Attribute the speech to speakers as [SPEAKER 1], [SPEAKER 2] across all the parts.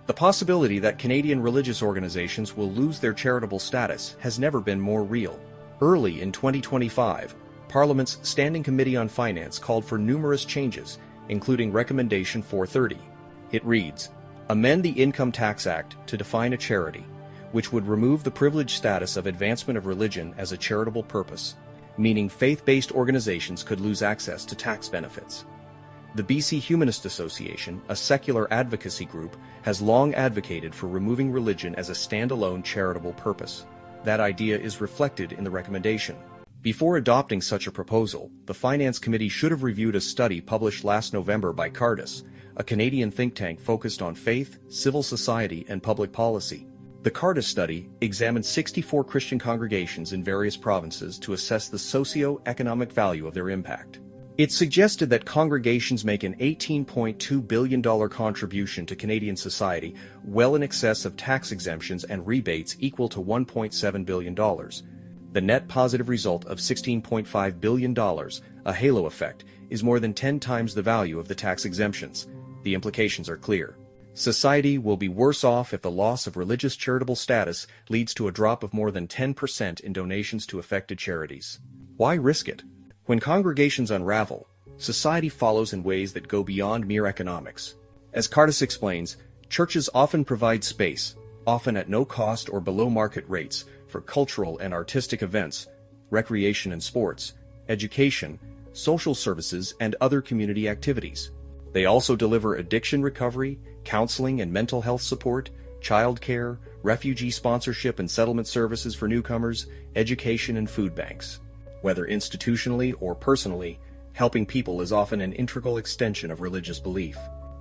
[SPEAKER 1] The possibility that Canadian religious organizations will lose their charitable status has never been more real. Early in 2025, Parliament's Standing Committee on Finance called for numerous changes, including Recommendation 430. It reads, "Amend the Income Tax Act to define a charity, which would remove the privileged status of advancement of religion as a charitable purpose, meaning faith-based organizations could lose access to tax benefits." The BC Humanist Association, a secular advocacy group, has long advocated for removing religion as a standalone charitable purpose. That idea is reflected in the recommendation. Before adopting such a proposal, the Finance Committee should have reviewed a study published last November by Charities, a Canadian think tank focused on faith, civil society, and public policy. The Charities study examined 64 Christian congregations in various provinces to assess the socio-economic value of their impact. It suggested that congregations make an $18.2 billion contribution to Canadian society, well in excess of tax exemptions and rebates equal to $1.7 billion. The net positive result of $16.5 billion, a halo effect, is more than 10 times the value of the tax exemptions. The implications are clear. Society will be worse off if the loss of religious charitable status leads to a drop of more than 10% in donations to affected charities. Why risk it? When congregations unravel, society follows in ways that go beyond mere economics. As Charities explains, churches often provide space, often at no cost or below market rates, for cultural and artistic events, recreation and sports, education, social services, and other community activities. They also deliver addiction recovery, counseling and mental health support, childcare, refugee sponsorship and settlement services for newcomers, education and food banks. Whether institutionally or personally, helping people is often an integral extension of religious belief.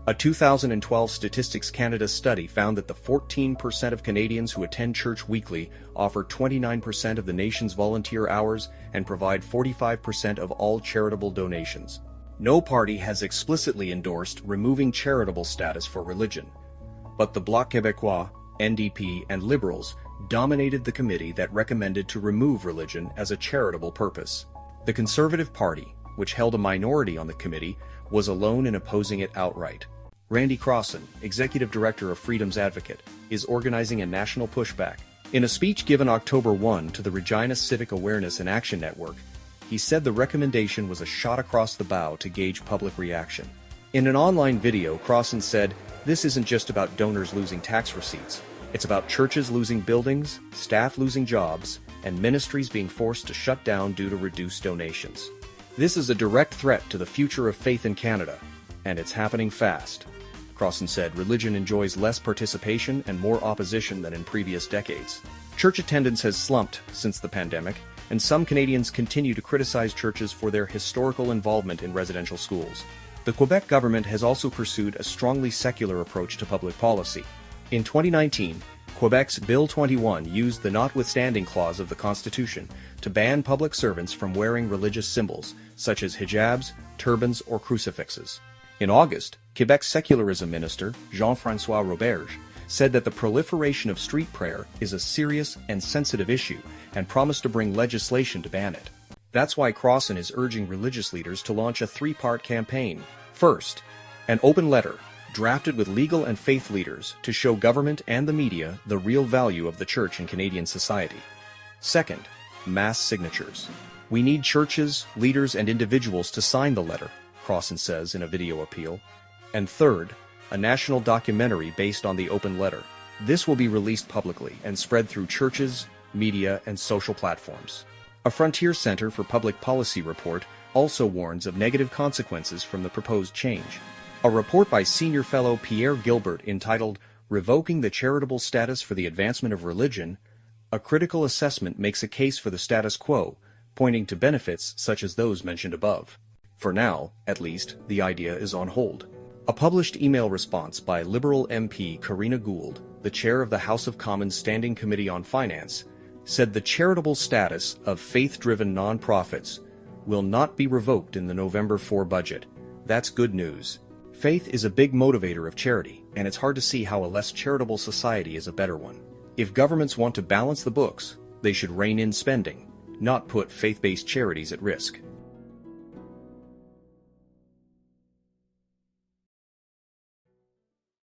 [SPEAKER 1] A 2012 Statistics Canada study found that the 14% of Canadians who attend church weekly offer 29% of the nation's volunteer hours and provide 45% of all charitable donations. No party has explicitly endorsed removing charitable status for religion, but the Bloc Québécois, NDP, and Liberals dominated the committee that recommended to remove religion as a charitable purpose. The Conservative Party, which held a minority on the committee, was alone in opposing it outright. Randy Crosson, Executive Director of Freedom's Advocate, is organizing a national pushback. In a speech given October 1 to the Regina Civic Awareness and Action Network, he said the recommendation was a shot across the bow to gauge public reaction. In an online video, Crosson said, "This isn't just about donors losing tax receipts. It's about churches losing buildings, staff losing jobs, and ministries being forced to shut down due to reduced donations. This is a direct threat to the future of faith in Canada, and it's happening fast." Crosson said religion enjoys less participation and more opposition than in previous decades. Church attendance has slumped since the pandemic, and some Canadians continue to criticize churches for their historical involvement in residential schools. The Quebec government has also pursued a strongly secular approach to public policy. In 2019, Quebec's Bill 21 used the notwithstanding clause of the Constitution to ban public servants from wearing religious symbols, such as hijabs, turbans, or crucifixes. In August, Quebec's secularism minister, Jean-François Roberge, said that the proliferation of street prayer is a serious and sensitive issue and promised to bring legislation to ban it. That's why Crosson is urging religious leaders to launch a three-part campaign. First, an open letter drafted with legal and faith leaders to show government and the media the real value of the church in Canadian society. Second, mass signatures. We need churches, leaders, and individuals to sign the letter, Crosson says in a video appeal. And third, a national documentary based on the open letter. This will be released publicly and spread through churches, media, and social platforms. A Frontier Center for Public Policy report also warns of negative consequences from the proposed change. A report by senior fellow Pierre Gilbert entitled "Revoking the Charitable Status for the Advancement of Religion," a critical assessment makes a case for the status quo, pointing to benefits such as those mentioned above. For now, at least, the idea is on hold. A published email response by Liberal MP Karina Gould, the chair of the House of Commons Standing Committee on Finance, said the charitable status of faith-driven nonprofits will not be revoked in the November 4 budget. That's good news. Faith is a big motivator of charity, and it's hard to see how a less charitable society is a better one. If governments want to balance the books, they should rein in spending, not put faith-based charities at risk.